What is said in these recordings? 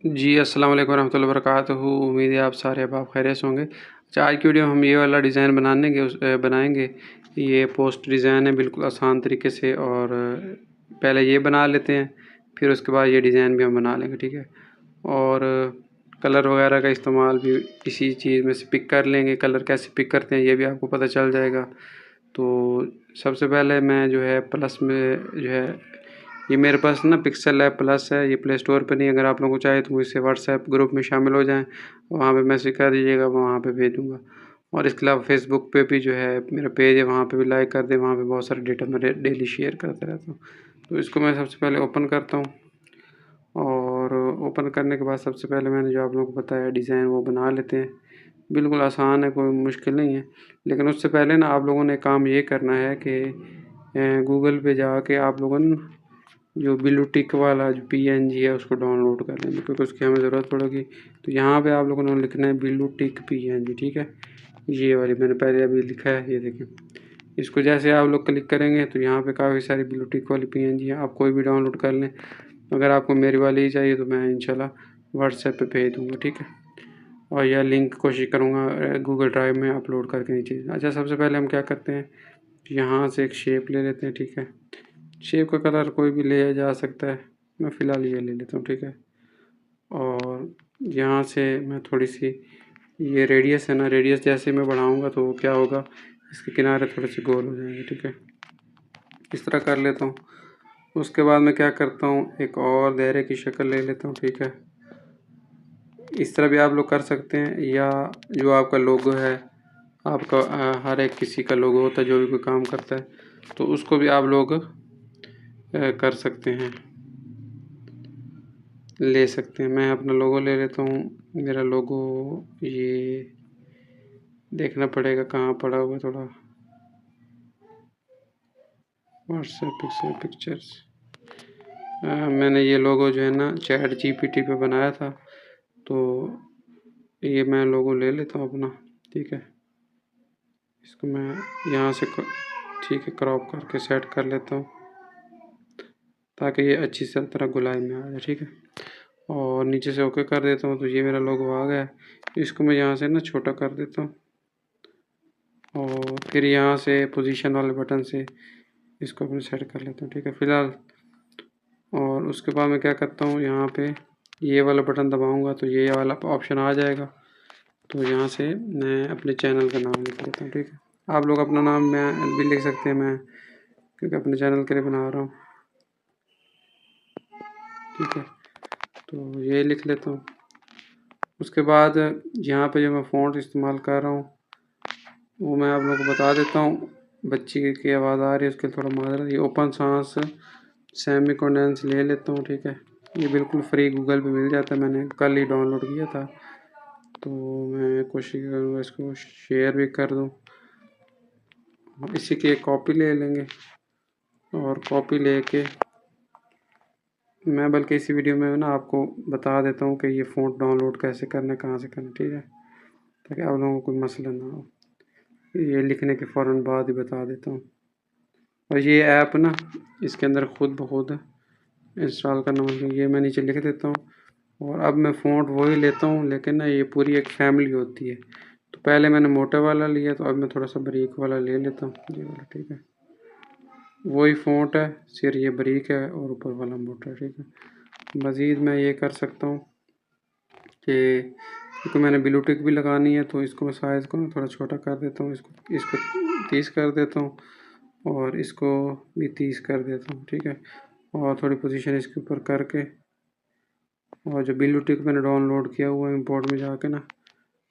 जी, अस्सलाम वालेकुम रहमतुल्लाहि व बरकातुहू। उम्मीद है आप सारे अब खैरियत से होंगे। अच्छा, आज की वीडियो में हम ये वाला डिज़ाइन बनाएँगे। ये पोस्ट डिज़ाइन है बिल्कुल आसान तरीके से, और पहले ये बना लेते हैं, फिर उसके बाद ये डिज़ाइन भी हम बना लेंगे, ठीक है। और कलर वगैरह का इस्तेमाल भी इसी चीज़ में से पिक कर लेंगे। कलर कैसे पिक करते हैं ये भी आपको पता चल जाएगा। तो सबसे पहले मैं जो है प्लस में जो है, ये मेरे पास ना पिक्सल लैब प्लस है, ये प्ले स्टोर पर नहीं। अगर आप लोगों को चाहे तो मुझसे व्हाट्सएप ग्रुप में शामिल हो जाएं, वहाँ पे मैसेज कर दीजिएगा, वहाँ पे भेज दूँगा। और इसके अलावा फेसबुक पे भी जो है मेरा पेज है, वहाँ पे भी लाइक कर दें। वहाँ पे बहुत सारे डेटा मैं डेली शेयर करता रहता हूँ। तो इसको मैं सबसे पहले ओपन करता हूँ, और ओपन करने के बाद सबसे पहले मैंने जो आप लोगों को बताया डिज़ाइन वो बना लेते हैं। बिल्कुल आसान है, कोई मुश्किल नहीं है। लेकिन उससे पहले ना आप लोगों ने काम ये करना है कि गूगल पे जाके आप लोगों ने जो ब्लू टिक वाला जो पीएनजी है उसको डाउनलोड कर लेंगे, क्योंकि उसकी हमें ज़रूरत पड़ेगी। तो यहाँ पे आप लोगों ने लिखना है ब्लू टिक पीएनजी, ठीक है। ये वाली मैंने पहले अभी लिखा है, ये देखें। इसको जैसे आप लोग क्लिक करेंगे तो यहाँ पे काफ़ी सारी ब्लू टिक वाली पीएनजी है, आप कोई भी डाउनलोड कर लें। अगर आपको मेरी वाली ही चाहिए तो मैं इंशाल्लाह व्हाट्सएप पे भेज दूँगा, ठीक है। और यह लिंक कोशिश करूँगा गूगल ड्राइव में अपलोड करके नीचे। अच्छा, सबसे पहले हम क्या करते हैं, यहाँ से एक शेप ले लेते हैं, ठीक है। शेप का कलर कोई भी लिया जा सकता है, मैं फ़िलहाल ये ले लेता हूँ, ठीक है। और यहाँ से मैं थोड़ी सी, ये रेडियस है ना, रेडियस जैसे मैं बढ़ाऊँगा तो क्या होगा, इसके किनारे थोड़े से गोल हो जाएंगे, ठीक है। इस तरह कर लेता हूँ। उसके बाद मैं क्या करता हूँ, एक और दायरे की शक्ल ले लेता हूँ, ठीक है। इस तरह भी आप लोग कर सकते हैं, या जो आपका लोगो है, आपका हर एक किसी का लोगो होता है जो भी कोई काम करता है, तो उसको भी आप लोग कर सकते हैं, ले सकते हैं। मैं अपना लोगो ले लेता हूँ। मेरा लोगो ये देखना पड़ेगा कहाँ पड़ा हुआ, थोड़ा व्हाट्सएप पिक्सल पिक्चर्स। मैंने ये लोगो जो है ना चैट जीपीटी पे बनाया था, तो ये मैं लोगो ले लेता हूँ अपना, ठीक है। इसको मैं यहाँ से ठीक है क्रॉप करके सेट कर लेता हूँ, ताकि ये अच्छी तरह गुलाई में आ जाए, ठीक है। और नीचे से ओके कर देता हूँ, तो ये मेरा लोगो आ गया है। इसको मैं यहाँ से ना छोटा कर देता हूँ, और फिर यहाँ से पोजीशन वाले बटन से इसको अपने सेट कर लेता हूँ, ठीक है फ़िलहाल। और उसके बाद मैं क्या करता हूँ, यहाँ पे ये वाला बटन दबाऊँगा तो ये वाला ऑप्शन आ जाएगा। तो यहाँ से मैं अपने चैनल का नाम लिख लेता हूँ, ठीक है। आप लोग अपना नाम मैं भी लिख सकते हैं, मैं क्योंकि अपने चैनल के लिए बना रहा हूँ, ठीक है। तो ये लिख लेता हूँ। उसके बाद यहाँ पे जो मैं फ़ॉन्ट इस्तेमाल कर रहा हूँ वो मैं आप लोगों को बता देता हूँ। बच्ची की आवाज़ आ रही है, उसके लिए थोड़ा माजरत। ये ओपन सांस सेमी कंडेंस ले लेता हूँ, ठीक है। ये बिल्कुल फ्री गूगल पे मिल जाता है, मैंने कल ही डाउनलोड किया था। तो मैं कोशिश करूँगा इसको शेयर भी कर दूँ। इसी की एक कॉपी ले लेंगे, और कॉपी लेके मैं बल्कि इसी वीडियो में ना आपको बता देता हूँ कि ये फ़ॉन्ट डाउनलोड कैसे करना है, कहाँ से करना, ठीक है, ताकि आप लोगों को कोई मसला ना हो। ये लिखने के फ़ौरन बाद ही बता देता हूँ। और ये ऐप ना इसके अंदर खुद ब खुद इंस्टॉल करना मुमकिन, ये मैं नीचे लिख देता हूँ। और अब मैं फ़ॉन्ट वही लेता हूँ, लेकिन ना ये पूरी एक फैमिली होती है। तो पहले मैंने मोटा वाला लिया, तो अब मैं थोड़ा सा बारीक वाला ले लेता हूँ, ये वाला, ठीक है। वही फ़ॉन्ट है, सिर्फ ये बारीक है और ऊपर वाला मोटा है, ठीक है। मज़ीद मैं ये कर सकता हूँ कि क्योंकि मैंने ब्लू टिक भी लगानी है, तो इसको मैं साइज़ को थोड़ा छोटा कर देता हूँ। इसको 30 कर देता हूँ, और इसको भी 30 कर देता हूँ, ठीक है। और थोड़ी पोजीशन इसके ऊपर करके, और जो ब्लू टिक मैंने डाउनलोड किया हुआ है इंपोर्ट में जाके ना,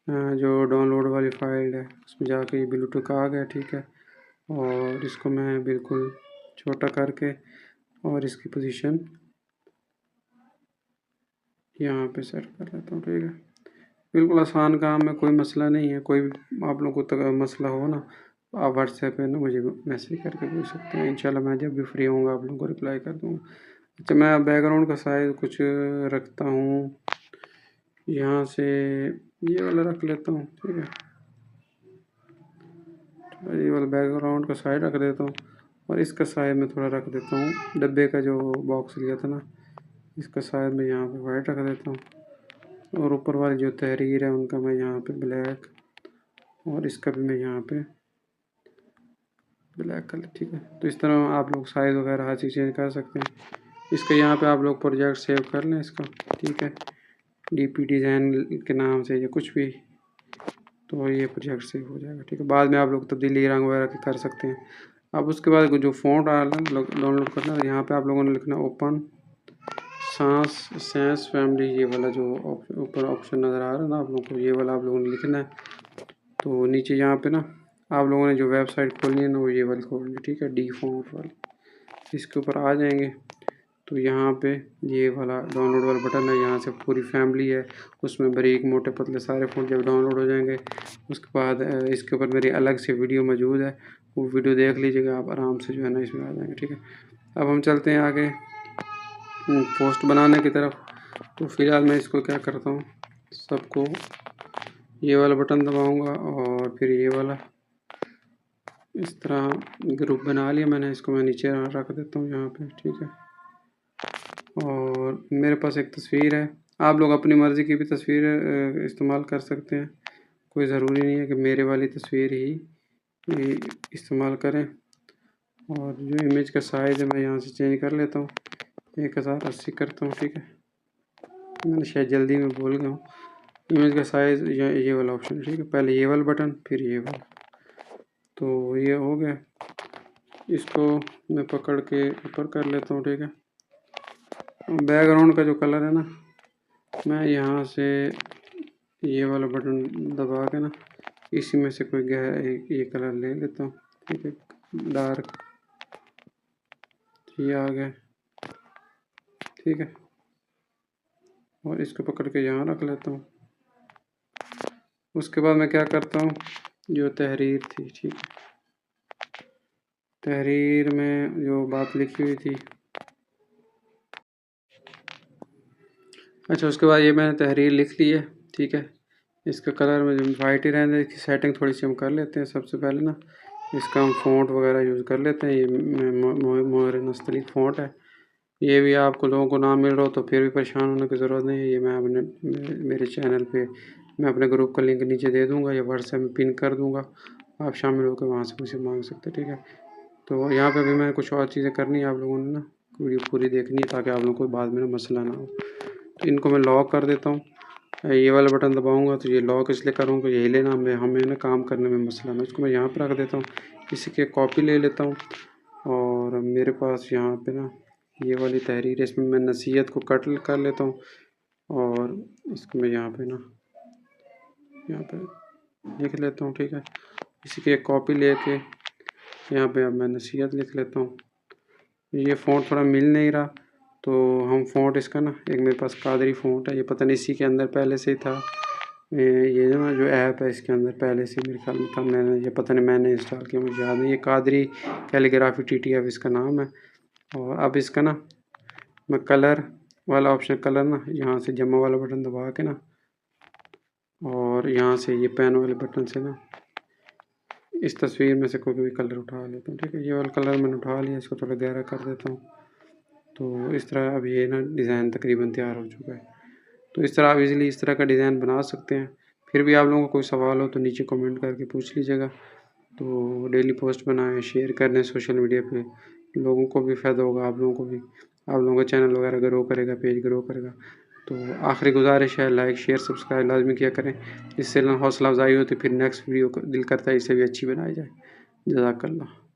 जो डाउनलोड वाली फ़ाइल है उसमें जाके ये ब्लू टिक आ गया, ठीक है। और इसको मैं बिल्कुल छोटा करके, और इसकी पोजीशन यहाँ पे सेट कर लेता हूँ, ठीक है। बिल्कुल आसान काम है, कोई मसला नहीं है। कोई भी आप लोगों को मसला हो ना, आप व्हाट्सएप पे ना मुझे मैसेज करके पूछ सकते हैं। इंशाल्लाह मैं जब भी फ्री होऊंगा आप लोगों को रिप्लाई कर दूँगा। अच्छा, मैं बैकग्राउंड का साइज़ कुछ रखता हूँ, यहाँ से ये वाला रख लेता हूँ, ठीक है। ये वाला बैकग्राउंड का साइज रख देता हूँ, और इसका साइज मैं थोड़ा रख देता हूँ। डब्बे का जो बॉक्स लिया था ना, इसका साइज मैं यहाँ पे वाइट रख देता हूँ। और ऊपर वाली जो तहरीर है उनका मैं यहाँ पे ब्लैक, और इसका भी मैं यहाँ पे ब्लैक कलर, ठीक है। तो इस तरह आप लोग साइज़ वगैरह हर चीज़ चेंज कर सकते हैं। इसका यहाँ पे आप लोग प्रोजेक्ट सेव कर लें इसका, ठीक है, डीपी डिज़ाइन के नाम से या कुछ भी, तो ये प्रोजेक्ट सेव हो जाएगा, ठीक है। बाद में आप लोग तब्दीली रंग वगैरह की कर सकते हैं। अब उसके बाद जो फ़ॉन्ट डाउनलोड करना है, यहाँ पे आप लोगों ने लिखना ओपन सांस फैमिली, ये वाला जो ऊपर ऑप्शन नज़र आ रहा है ना आप लोगों को, ये वाला आप लोगों ने लिखना है। तो नीचे यहाँ पे ना आप लोगों ने जो वेबसाइट खोलनी है ना वो ये वाली खोलनी है, ठीक है, डी फ़ॉन्ट वाली। इसके ऊपर आ जाएंगे तो यहाँ पे ये वाला डाउनलोड वाला बटन है, यहाँ से पूरी फैमिली है, उसमें बारीक मोटे पतले सारे फ़ॉन्ट जब डाउनलोड हो जाएंगे उसके बाद इसके ऊपर मेरी अलग से वीडियो मौजूद है, वो वीडियो देख लीजिएगा आप आराम से, जो है ना इसमें आ जाएंगे, ठीक है। अब हम चलते हैं आगे पोस्ट बनाने की तरफ। तो फिलहाल मैं इसको क्या करता हूँ, सबको ये वाला बटन दबाऊँगा और फिर ये वाला, इस तरह ग्रुप बना लिया मैंने, इसको मैं नीचे रख देता हूँ यहाँ पे, ठीक है। और मेरे पास एक तस्वीर है, आप लोग अपनी मर्ज़ी की भी तस्वीर इस्तेमाल कर सकते हैं, कोई ज़रूरी नहीं है कि मेरे वाली तस्वीर ही इस्तेमाल करें। और जो इमेज का साइज़ है मैं यहाँ से चेंज कर लेता हूँ, 1080 करता हूँ, ठीक है। मैंने शायद जल्दी में भूल गया हूँ, इमेज का साइज़ ये वाला ऑप्शन, ठीक है, पहले ये वाला बटन फिर ये वाला। तो ये हो गया, इसको मैं पकड़ के ऊपर कर लेता हूँ, ठीक है। बैकग्राउंड का जो कलर है ना, मैं यहाँ से ये वाला बटन दबा के ना इसी में से कोई ये कलर ले लेता हूँ, ठीक है, डार्क, ये आ गया, ठीक है। और इसको पकड़ के यहाँ रख लेता हूँ। उसके बाद मैं क्या करता हूँ, जो तहरीर थी, ठीक है, तहरीर में जो बात लिखी हुई थी, अच्छा, उसके बाद ये मैंने तहरीर लिख ली है, ठीक है। इसका कलर में जो वाइट ही रहने, इसकी सेटिंग थोड़ी सी हम कर लेते हैं। सबसे पहले ना इसका हम फ़ॉन्ट वगैरह यूज़ कर लेते हैं। ये मोहर नस्तलीक फ़ॉन्ट है, ये भी आपको लोगों को ना मिल रहा हो तो फिर भी परेशान होने की ज़रूरत नहीं है। ये मैं अपने मेरे चैनल पे मैं अपने ग्रुप का लिंक नीचे दे दूँगा या व्हाट्सएप में पिन कर दूँगा, आप शामिल होकर वहाँ से मुझे मांग सकते हैं, ठीक है। तो यहाँ पे भी मैंने कुछ और चीज़ें करनी है, आप लोगों ने ना वीडियो पूरी देखनी है ताकि आप लोगों को बाद में ना मसला ना हो। तो इनको मैं लॉक कर देता हूँ, ये वाला बटन दबाऊंगा तो ये लॉक इसलिए करूँगा, ये हिले ना, हमें ना काम करने में मसला ना। इसको मैं यहाँ पर रख देता हूँ, इसी के कॉपी ले लेता हूँ। और मेरे पास यहाँ पे ना ये वाली तहरीर है, इसमें मैं नसीहत को कट कर लेता हूँ और इसको मैं यहाँ पे लिख लेता हूँ, ठीक है। इसी की एक कॉपी लेके यहाँ पे अब मैं नसीहत लिख लेता हूँ। ये फ़ॉन्ट थोड़ा मिल नहीं रहा तो हम फ़ॉन्ट इसका ना, एक मेरे पास कादरी फ़ॉन्ट है, ये पता नहीं इसी के अंदर पहले से ही था, ये ना जो ऐप है इसके अंदर पहले से मेरे ख्याल में था, मैंने ये पता नहीं मैंने इंस्टॉल किया, मुझे याद नहीं। ये कादरी कैलीग्राफी TTF इसका नाम है। और अब इसका ना मैं कलर वाला ऑप्शन, कलर ना यहाँ से जमा वाला बटन दबा के ना, और यहाँ से ये पेन वाले बटन से ना इस तस्वीर में से कोई भी कलर उठा लेता हूँ, ठीक है। ये वाला कलर मैंने उठा लिया, इसको थोड़ा गहरा कर देता हूँ। तो इस तरह अब ये ना डिज़ाइन तकरीबन तैयार हो चुका है। तो इस तरह आप इजीली इस तरह का डिज़ाइन बना सकते हैं। फिर भी आप लोगों को कोई सवाल हो तो नीचे कमेंट करके पूछ लीजिएगा। तो डेली पोस्ट बनाएं, शेयर करें सोशल मीडिया पे, लोगों को भी फ़ायदा होगा, आप लोगों को भी, आप लोगों का चैनल वगैरह ग्रो करेगा, पेज ग्रो करेगा। तो आखिरी गुजारिश है, लाइक शेयर सब्सक्राइब लाजमी किया करें, इससे हौसला अफजाई होती, फिर नेक्स्ट वीडियो को दिल करता है इसे भी अच्छी बनाई जाए। जज़ाकल्लाह।